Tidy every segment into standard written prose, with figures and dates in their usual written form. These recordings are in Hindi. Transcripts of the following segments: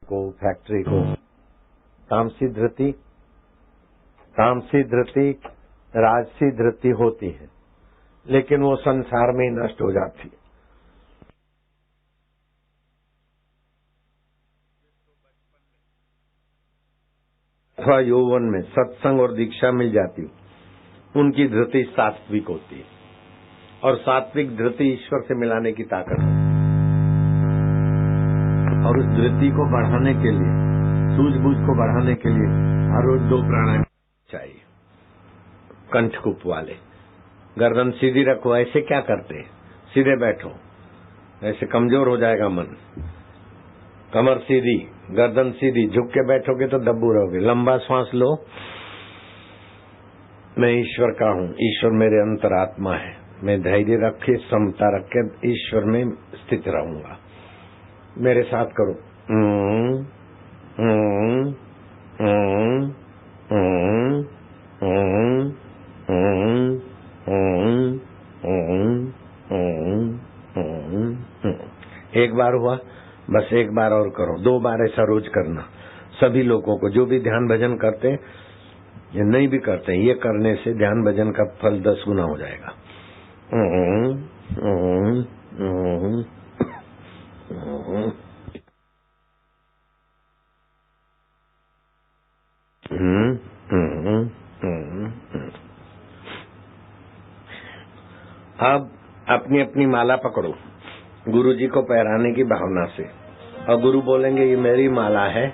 को, फैक्ट्री को। तामसी धृति राजसी धृति होती है, लेकिन वो संसार में ही नष्ट हो जाती है। अथवा यौवन में सत्संग और दीक्षा मिल जाती, उनकी धृति सात्विक होती है, और सात्विक धृति ईश्वर से मिलाने की ताकत है। और उस धृति को बढ़ाने के लिए, सूझबूझ को बढ़ाने के लिए हर रोज 2 प्राणायाम चाहिए। कंठकूप वाले, गर्दन सीधी रखो। ऐसे क्या करते हैं? सीधे बैठो, ऐसे कमजोर हो जाएगा मन। कमर सीधी, गर्दन सीधी, झुक के बैठोगे तो दब्बू रहोगे। लंबा श्वास लो। मैं ईश्वर का हूँ, ईश्वर मेरे अंतरात्मा है। मैं धैर्य रखे, समता रख के ईश्वर में स्थित रहूंगा। मेरे साथ करो। एक बार हुआ, बस एक बार और करो। 2 बार ऐसा रोज करना। सभी लोगों को, जो भी ध्यान भजन करते हैं या नहीं भी करते हैं, ये करने से ध्यान भजन का फल 10 गुना हो जाएगा। अब अपनी अपनी माला पकड़ो, गुरु जी को पहराने की भावना से, और गुरु बोलेंगे ये मेरी माला है,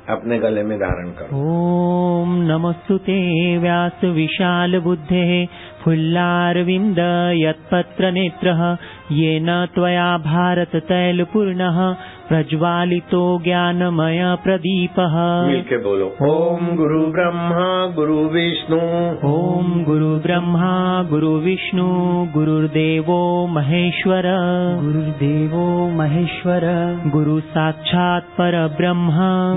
अपने गले में धारण करो। ओम नमस्तुते व्यास विशाल बुद्धे फुल्लारविंद यत्पत्र नेत्रः येन त्वया भारत तैलपूर्णः प्रज्वालितो ज्ञानमय प्रदीपः। मिलके बोलो। ओम गुरु ब्रह्मा गुरु विष्णु, ओम गुरु ब्रह्मा गुरु विष्णु गुरुर्देवो महेश्वर, गुरुर्देवो महेश्वर। गुरु साक्षात् परब्रह्म,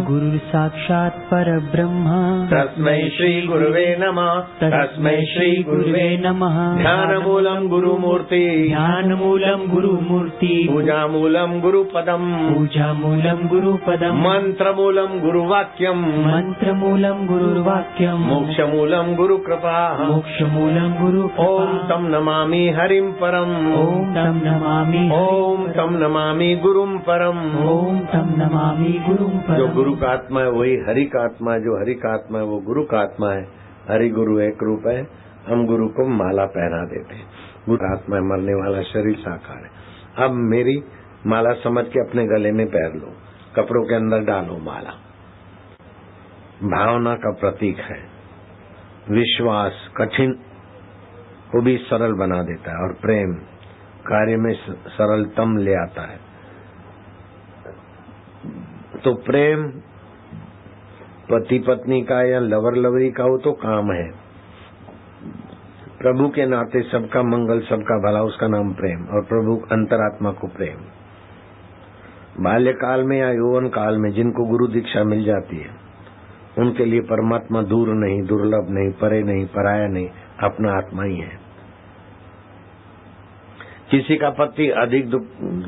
गुरु साक्षात् परब्रह्म। तस्मै श्री गुरुवे नमः, तस्मै श्री गुरुवे नमः। ध्यानमूलं गुरुमूर्ति, ध्यानमूलं गुरुमूर्ति। पूजामूलं गुरुपदम्, पूजामूलं गुरुपदम्। मंत्रमूलं गुरुवाक्यम्, मंत्रमूलं गुरुर्वाक्यम्। मोक्षमूलं गुरुकृपा, मोक्षमूलं गुरुकृपा। ओम तम नमामि हरिं परम्, ओम तम नमामि। ओम तम नमामि गुरुं परम्, ओम तम नमामि गुरुं परम्। जो गुरु का आत्मा है वही हरि का आत्मा है, जो हरि का आत्मा है वो गुरु का आत्मा है। हरि गुरु एक रूप है। हम गुरु को माला पहना देते हैं। गुरु का आत्मा मरने वाला शरीर साकार है। अब मेरी माला समझ के अपने गले में पहन लो, कपड़ों के अंदर डालो माला। भावना का प्रतीक है। विश्वास कठिन को भी सरल बना देता है, और प्रेम कार्य में सरलतम ले आता है। तो प्रेम पति पत्नी का या लवर लवरी का हो तो काम है। प्रभु के नाते सबका मंगल सबका भला, उसका नाम प्रेम। और प्रभु अंतरात्मा को प्रेम। बाल्यकाल में या यौवन काल में जिनको गुरु दीक्षा मिल जाती है, उनके लिए परमात्मा दूर नहीं, दुर्लभ नहीं, परे नहीं, पराया नहीं, अपना आत्मा ही है। किसी का पति अधिक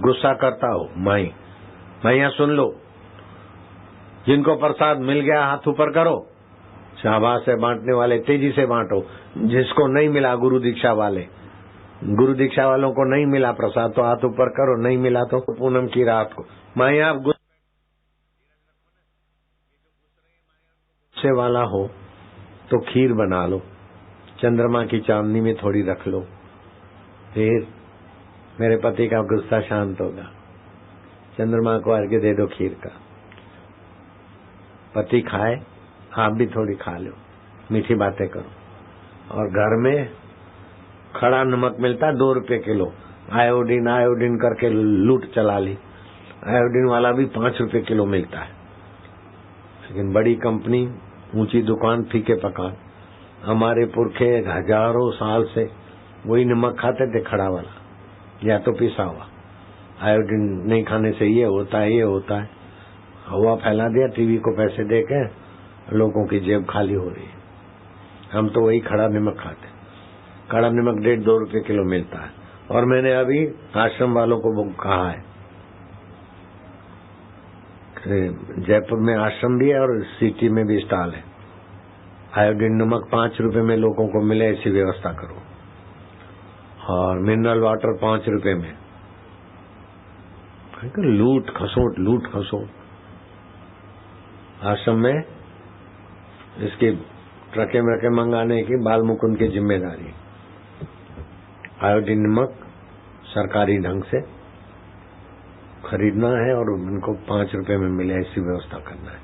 गुस्सा करता हो, माइया सुन लो, जिनको प्रसाद मिल गया हाथ ऊपर करो। शाबाश है, बांटने वाले तेजी से बांटो। जिसको नहीं मिला गुरु दीक्षा वालों को नहीं मिला प्रसाद तो हाथ ऊपर करो, नहीं मिला तो पूनम की रात को। माया गुस्से वाला हो तो खीर बना लो, चंद्रमा की चांदनी में थोड़ी रख लो, फिर मेरे पति का गुस्सा शांत होगा। चंद्रमा को अर्घ्य दे दो खीर का। पति खाए, आप भी थोड़ी खा लो, मीठी बातें करो। और घर में खड़ा नमक मिलता 2 रुपए किलो, आयोडीन करके लूट चला ली। आयोडीन वाला भी 5 रुपए किलो मिलता है, लेकिन बड़ी कंपनी, ऊंची दुकान, फीके पकान। हमारे पुरखे हजारों साल से वही नमक खाते थे, खड़ा वाला या तो पिसा हुआ। आयोडीन नहीं खाने से ये होता है, ये होता है। हवा फैला दिया, टीवी को पैसे देके लोगों की जेब खाली हो रही है। हम तो वही खड़ा नमक खाते। खड़ा नमक 1.5-2 रुपए किलो मिलता है। और मैंने अभी आश्रम वालों को कहा है, जयपुर में आश्रम भी है और सिटी में भी स्टॉल है। आयोडीन नमक 5 रुपए में लोगों को मिले ऐसी व्यवस्था करो, और मिनरल वाटर 5 रुपए में। लूट खसोट आश्रम में इसकी ट्रकें व्रकें मंगाने की बाल मुकुंद की जिम्मेदारी। आयोडीन नमक सरकारी ढंग से खरीदना है और उनको 5 रुपए में मिले ऐसी व्यवस्था करना है।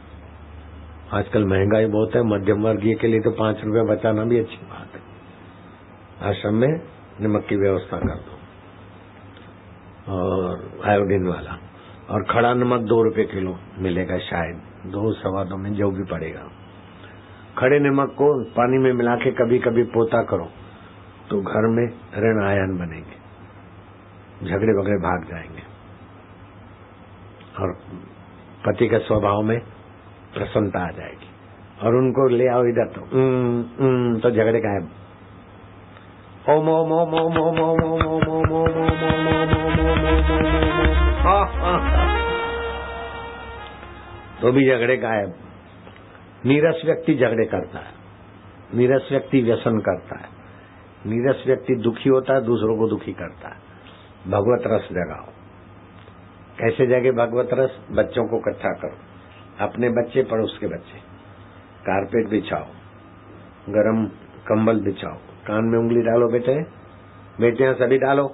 आजकल महंगाई बहुत है, मध्यम वर्गीय के लिए तो 5 रुपए बचाना भी अच्छी बात है। आश्रम में नमक की व्यवस्था कर दो, और आयोडीन वाला, और खड़ा नमक 2 रुपए किलो मिलेगा, शायद 2 सवा 2 में जो भी पड़ेगा। खड़े नमक को पानी में मिला के कभी कभी पोता करो तो घर में ऋण आयन बनेंगे, झगड़े वगड़े भाग जाएंगे, और पति के स्वभाव में प्रसन्नता आ जाएगी। और उनको ले आओ इधर तो झगड़े गायब। ओम ओम ओम ओम ओम ओम ओम ओम ओम ओम तो भी झगड़े गायब। नीरस व्यक्ति झगड़े करता है, नीरस व्यक्ति व्यसन करता है, नीरस व्यक्ति दुखी होता है, दूसरों को दुखी करता है। भगवत रस जगाओ। कैसे जगे भगवत रस? बच्चों को इकट्ठा करो, अपने बच्चे, पड़ोस के बच्चे, कारपेट बिछाओ, गरम कंबल बिछाओ, कान में उंगली डालो, बेटे बेटियां सभी डालो।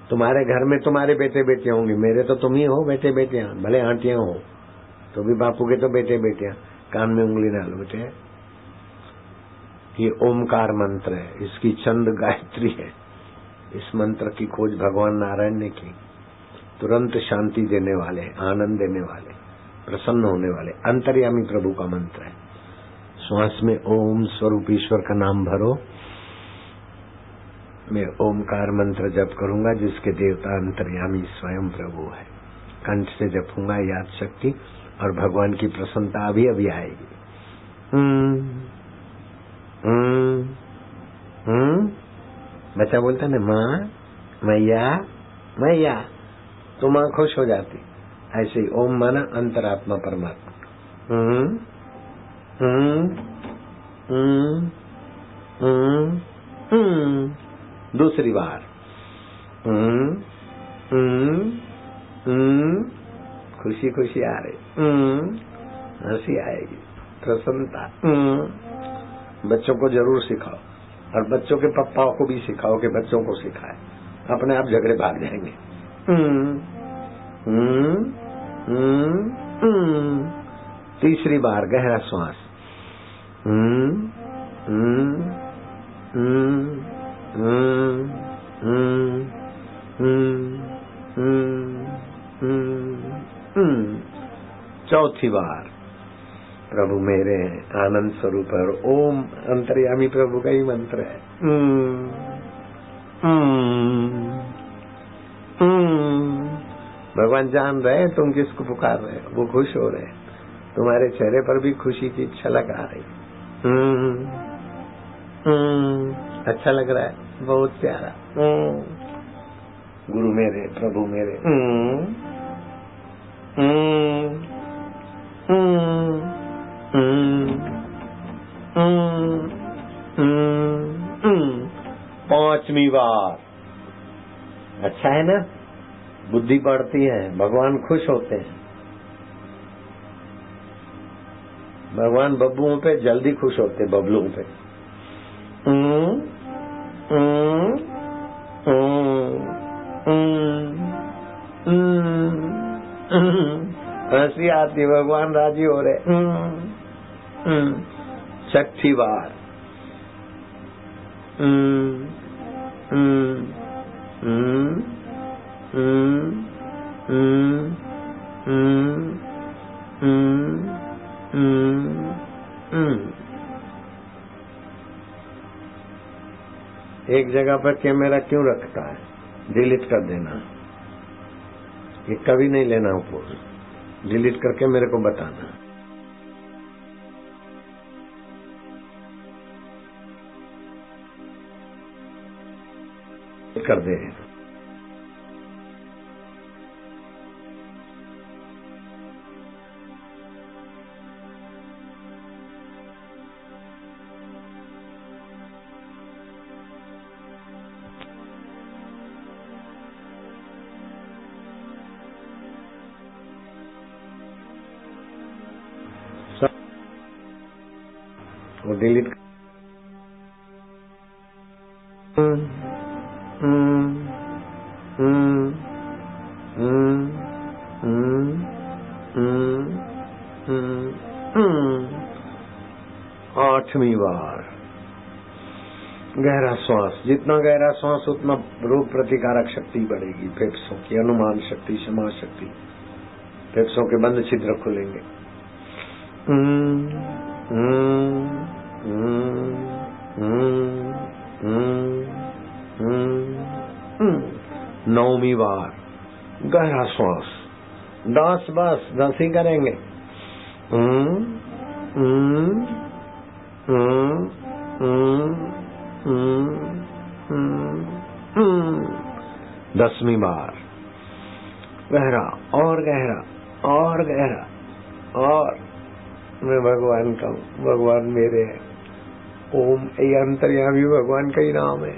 तुम्हारे घर में तुम्हारे बेटे बेटियां होंगे, मेरे तो तुम ही हो बेटे बेटियां, भले आंटियां हो तो भी बापू के तो बेटे बेटियां। कान में उंगली डालो बेटे। ये ओमकार मंत्र है, इसकी चंद गायत्री है। इस मंत्र की खोज भगवान नारायण ने की। तुरंत शांति देने वाले, आनंद देने वाले, प्रसन्न होने वाले अंतर्यामी प्रभु का मंत्र है। श्वास में ओम स्वरूप ईश्वर का नाम भरो। मैं ओमकार मंत्र जप करूंगा जिसके देवता अंतर्यामी स्वयं प्रभु है। कंठ से जपूंगा, याद शक्ति और भगवान की प्रसन्नता अभी अभी आएगी। बच्चा बोलता ना माँ, मैया मैया, तो माँ खुश हो जाती। ऐसे ही ओम माना अंतरात्मा परमात्मा। दूसरी बार खुशी खुशी आ रही, हंसी आएगी, प्रसन्नता। बच्चों को जरूर सिखाओ, और बच्चों के पप्पाओं को भी सिखाओ कि बच्चों को सिखाए, अपने आप झगड़े भाग जाएंगे। तीसरी बार गहरा श्वास। चौथी बार प्रभु मेरे आनंद स्वरूप है, और ओम अंतर्यामी प्रभु का ही मंत्र है। भगवान जान रहे तुम किसको पुकार रहे हो, वो खुश हो रहे, तुम्हारे चेहरे पर भी खुशी की झलक आ रही। अच्छा लग रहा है, बहुत प्यारा। गुरु मेरे, प्रभु मेरे। पांचवी बार। अच्छा है ना, बुद्धि बढ़ती है, भगवान खुश होते हैं। भगवान बब्बुओं पे जल्दी खुश होते, बबलुओं पे। हंसी आती, भगवान राजी हो रहे। छठी बार। एक जगह पर कैमरा क्यों रखता है? डिलीट कर देना, ये कभी नहीं लेना ऊपर, डिलीट करके मेरे को बताना। कर दे। वो डिलीट आठवीं बार गहरा श्वास। जितना गहरा श्वास उतना रोग प्रतिकारक शक्ति बढ़ेगी। फेफड़ों की अनुमान शक्ति, क्षमा शक्ति, फेफड़ों के बंद छिद्र खुलेंगे। नौवीं बार गहरा श्वास। 10 बस 10 ही करेंगे। 10वीं बार गहरा और गहरा और गहरा। और मैं भगवान का हूँ, भगवान मेरे है। ओम ये अंतर्यामी भगवान का ही नाम है।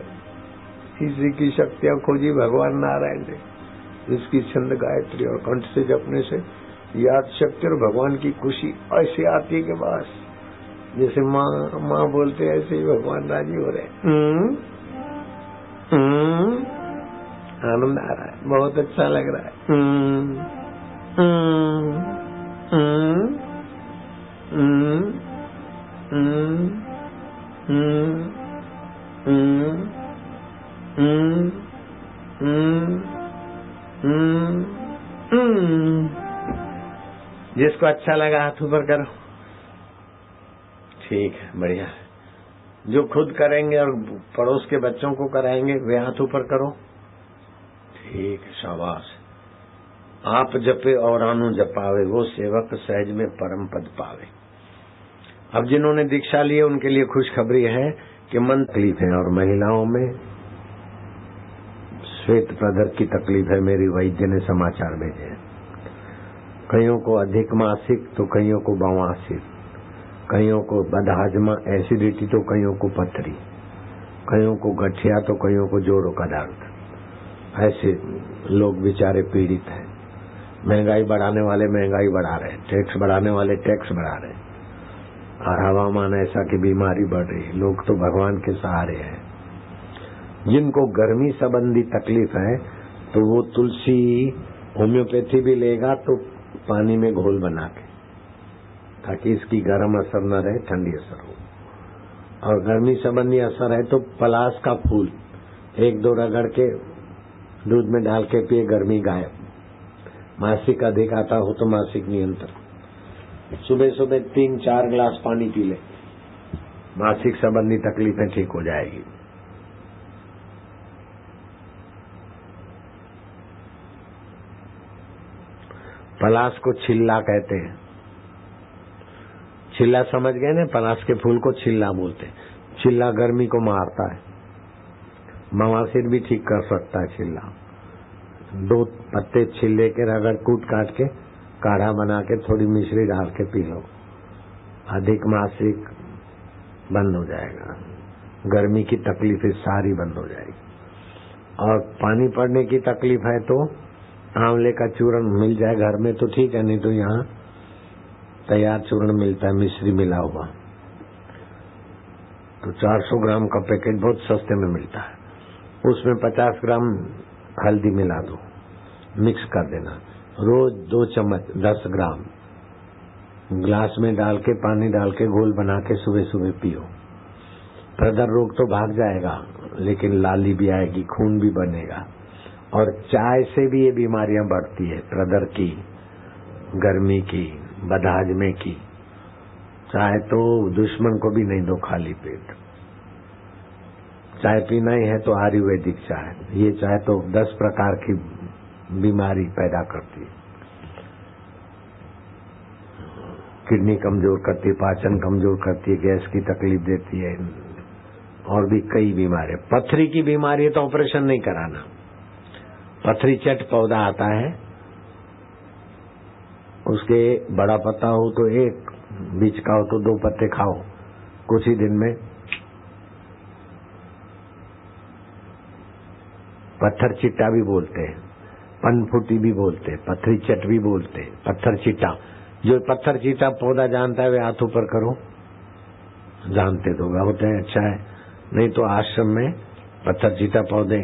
इसी की शक्तियां खोजी भगवान नारायण ने, जिसकी छंद गायत्री और कंठ से जपने से याद शक्ति और भगवान की खुशी ऐसे आती है कि बस जैसे माँ बोलते हैं ऐसे ही भगवान राजी हो रहे। आनंद आ रहा है, बहुत अच्छा लग रहा है। जिसको अच्छा लगा हाथ ऊपर करो। ठीक है, बढ़िया है। जो खुद करेंगे और पड़ोस के बच्चों को कराएंगे वे हाथ ऊपर करो। ठीक है, शाबाश। आप जपे और आनु जपावे, वो सेवक सहज में परम पद पावे। अब जिन्होंने दीक्षा ली है उनके लिए खुशखबरी है कि मन तकलीफ है और महिलाओं में श्वेत प्रदर की तकलीफ है। मेरी वैद्य ने समाचार भेजे हैं। कईयों को अधिक मासिक तो कईयों को बवासीर, कईयों को बदहाजमा एसिडिटी तो कईयों को पथरी, कईयों को गठिया तो कईयों को जोड़ों का दर्द। ऐसे लोग बेचारे पीड़ित हैं। महंगाई बढ़ाने वाले महंगाई बढ़ा रहे, टैक्स बढ़ाने वाले टैक्स बढ़ा रहे, और हवामान ऐसा कि बीमारी बढ़ रही। लोग तो भगवान के सहारे हैं। जिनको गर्मी संबंधी तकलीफ है तो वो तुलसी होम्योपैथी भी लेगा तो पानी में घोल बना के, ताकि इसकी गर्म असर न रहे, ठंडी असर हो। और गर्मी संबंधी असर है तो पलाश का फूल 1-2 रगड़ के दूध में डाल के पिए, गर्मी गायब। मासिक अधिक आता हो तो मासिक नियंत्रण। सुबह सुबह 3-4 गिलास पानी पी ले, मासिक संबंधी तकलीफें ठीक हो जाएगी। पलाश को छिल्ला कहते हैं। छिल्ला समझ गए ना? पलाश के फूल को छिल्ला बोलते हैं। छिल्ला गर्मी को मारता है, बवासीर भी ठीक कर सकता है छिल्ला। 2 पत्ते छिल्ले के रगड़ कूट काट के काढ़ा बना के थोड़ी मिश्री डाल के पी लो, अधिक मासिक बंद हो जाएगा। गर्मी की तकलीफ सारी बंद हो जाएगी। और पानी पड़ने की तकलीफ है तो आंवले का चूर्ण मिल जाए घर में तो ठीक है, नहीं तो यहाँ तैयार चूर्ण मिलता है, मिश्री मिला हुआ। तो 400 ग्राम का पैकेट बहुत सस्ते में मिलता है। उसमें 50 ग्राम हल्दी मिला दो, मिक्स कर देना। रोज 2 चम्मच 10 ग्राम ग्लास में डाल के पानी डाल के घोल बना के सुबह सुबह पियो। प्रदर रोग तो भाग जाएगा, लेकिन लाली भी आएगी, खून भी बनेगा। और चाय से भी ये बीमारियां बढ़ती है, प्रदर की, गर्मी की, बदहाजमे की। चाय तो दुश्मन को भी नहीं दो खाली पेट। चाय पीना ही है तो आयुर्वेदिक चाय। ये चाय तो 10 प्रकार की बीमारी पैदा करती है। किडनी कमजोर करती है, पाचन कमजोर करती है, गैस की तकलीफ देती है, और भी कई बीमारी। पथरी की बीमारी है तो ऑपरेशन नहीं कराना। पथरी चट पौधा आता है, उसके बड़ा पत्ता हो तो 1, बीच का हो तो 2 पत्ते खाओ, कुछ ही दिन में। पत्थर चिट्टा भी बोलते हैं, पनफुटी भी बोलते हैं, पथरी चट भी बोलते हैं, पत्थर चिट्टा। जो पत्थर चिट्टा पौधा जानता है वे हाथ ऊपर करो। जानते तो होते हैं, अच्छा है। नहीं तो आश्रम में पत्थर चीता पौधे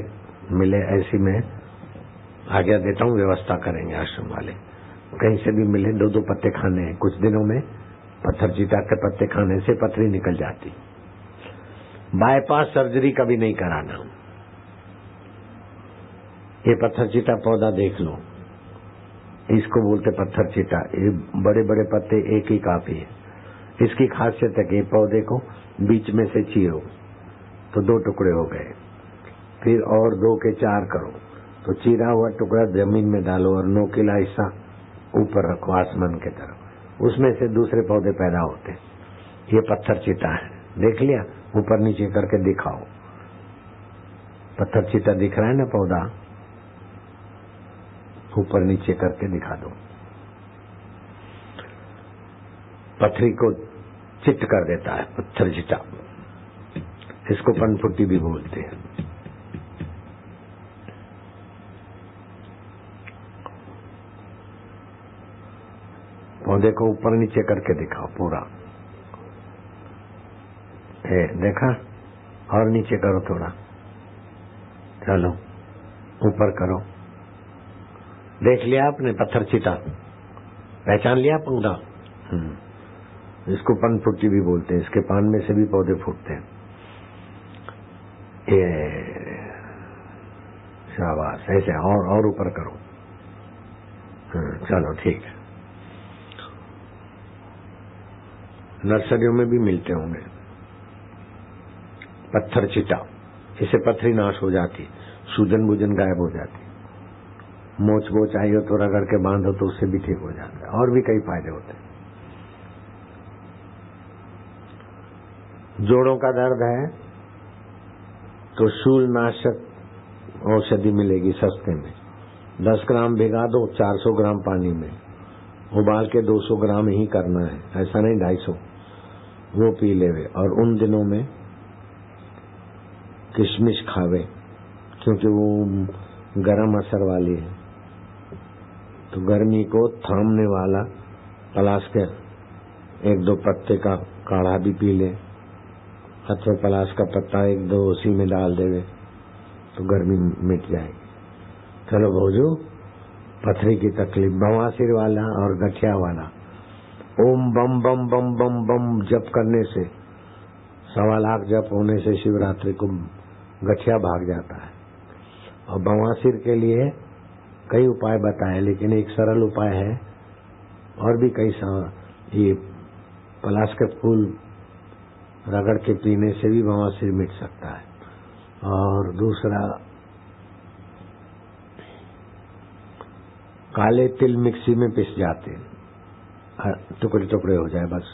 मिले ऐसी में आज्ञा देता हूँ, व्यवस्था करेंगे आश्रम वाले। कहीं से भी मिले 2-2 पत्ते खाने हैं। कुछ दिनों में पत्थर चीता के पत्ते खाने से पथरी निकल जाती। बाईपास सर्जरी कभी नहीं कराना। ये पत्थर चीता पौधा देख लो, इसको बोलते पत्थर चीता। ये बड़े बड़े पत्ते एक ही काफी है। इसकी खासियत है कि पौधे को बीच में से चीरो तो 2 टुकड़े हो गए, फिर और 2 के 4 करो तो चीरा हुआ टुकड़ा जमीन में डालो और नोकीला हिस्सा ऊपर रखो आसमान की तरफ, उसमें से दूसरे पौधे पैदा होते। ये पत्थर चीता है। देख लिया? ऊपर नीचे करके दिखाओ। पत्थर चीता दिख रहा है ना पौधा? ऊपर नीचे करके दिखा दो। पथरी को चित्त कर देता है पत्थर चीता। इसको पनफुट्टी भी बोलते हैं। पौधे को ऊपर नीचे करके दिखाओ पूरा। देखा? और नीचे करो थोड़ा, चलो ऊपर करो। देख लिया आपने पत्थर चीता? पहचान लिया पौधा? इसको पनफुट्टी भी बोलते हैं। इसके पान में से भी पौधे फूटते हैं। शाबाश, ऐसे और ऊपर करो। चलो ठीक है। नर्सरियों में भी मिलते होंगे पत्थर चीटा। इससे पथरी नाश हो जाती, सूजन बूजन गायब हो जाती, मोच बोच आई हो तो रगड़ के बांधो तो उससे भी ठीक हो जाता है। और भी कई फायदे होते हैं। जोड़ों का दर्द है तो शूलनाशक औषधि मिलेगी सस्ते में। 10 ग्राम भिगा दो 400 ग्राम पानी में, उबाल के 200 ग्राम ही करना है, ऐसा नहीं 250। वो पी लेवे। और उन दिनों में किशमिश खावे, क्योंकि वो गरम असर वाली है। तो गर्मी को थामने वाला पलाश के 1-2 पत्ते का काढ़ा भी पी ले, अथवा पलाश का पत्ता 1-2 उसी में डाल देवे तो गर्मी मिट जाएगी। चलो भोजो, पथरी की तकलीफ, बवासीर वाला और गठिया वाला ओम बम बम बम बम बम जप करने से, 1.25 लाख जप होने से शिवरात्रि को गठिया भाग जाता है। और बवासीर के लिए कई उपाय बताए, लेकिन एक सरल उपाय है। और भी कई ये पलाश के फूल रगड़ के पीने से भी बवासीर मिट सकता है। और दूसरा, काले तिल मिक्सी में पिस जाते, टुकड़े टुकड़े हो जाए, बस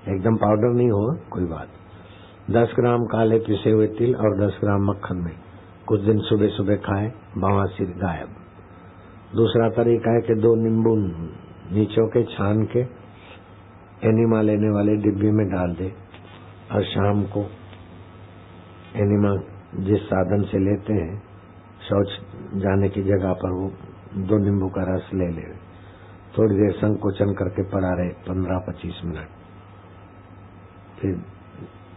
एकदम पाउडर नहीं हो कोई बात। 10 ग्राम काले पिसे हुए तिल और 10 ग्राम मक्खन में कुछ दिन सुबह सुबह खाएं, बवासीर गायब। दूसरा तरीका है कि 2 नींबू नीचों के छान के एनिमा लेने वाले डिब्बी में डाल दे और शाम को एनिमा जिस साधन से लेते हैं, शौच जाने की जगह पर वो 2 नींबू का रस ले ले, थोड़ी देर संकोचन करके पड़ा रहे 15-25 मिनट, फिर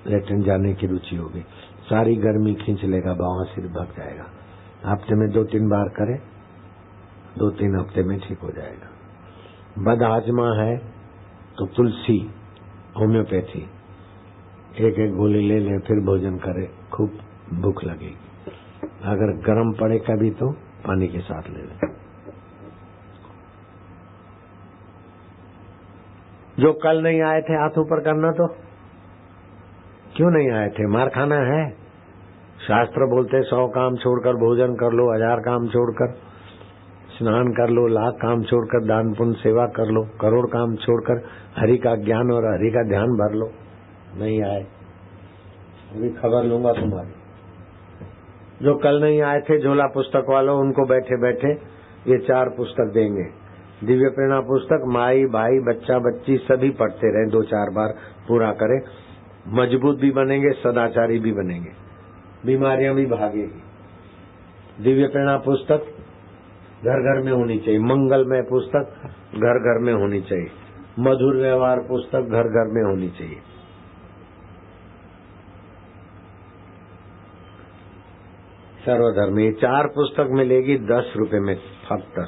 लेटन जाने की रुचि होगी, सारी गर्मी खींच लेगा, बवासीर भाग जाएगा। हफ्ते में 2-3 बार करे, 2-3 हफ्ते में ठीक हो जाएगा। बदहाजमा है तो तुलसी होम्योपैथी 1-1 गोली ले ले, फिर भोजन करे, खूब भूख लगेगी। अगर गर्म पड़े कभी तो पानी के साथ ले ले। जो कल नहीं आए थे हाथ ऊपर करना, तो क्यों नहीं आए थे? मार खाना है? शास्त्र बोलते 100 काम छोड़कर भोजन कर लो, 1000 काम छोड़कर स्नान कर लो, 1,00,000 काम छोड़कर दान पुण्य सेवा कर लो, करोड़ काम छोड़कर हरि का ज्ञान और हरि का ध्यान भर लो। नहीं आए, अभी खबर लूंगा तुम्हारी। जो कल नहीं आए थे झोला पुस्तक वालों, उनको बैठे बैठे ये 4 पुस्तक देंगे। दिव्य प्रेरणा पुस्तक माई भाई बच्चा बच्ची सभी पढ़ते रहे, 2-4 बार पूरा करें, मजबूत भी बनेंगे, सदाचारी भी बनेंगे, बीमारियां भी भागेगी। दिव्य प्रेरणा पुस्तक घर घर में होनी चाहिए, मंगलमय पुस्तक घर घर में होनी चाहिए, मधुर व्यवहार पुस्तक घर घर में होनी चाहिए। सर्वधर्म, ये 4 पुस्तक मिलेगी 10 रुपए में फक्त।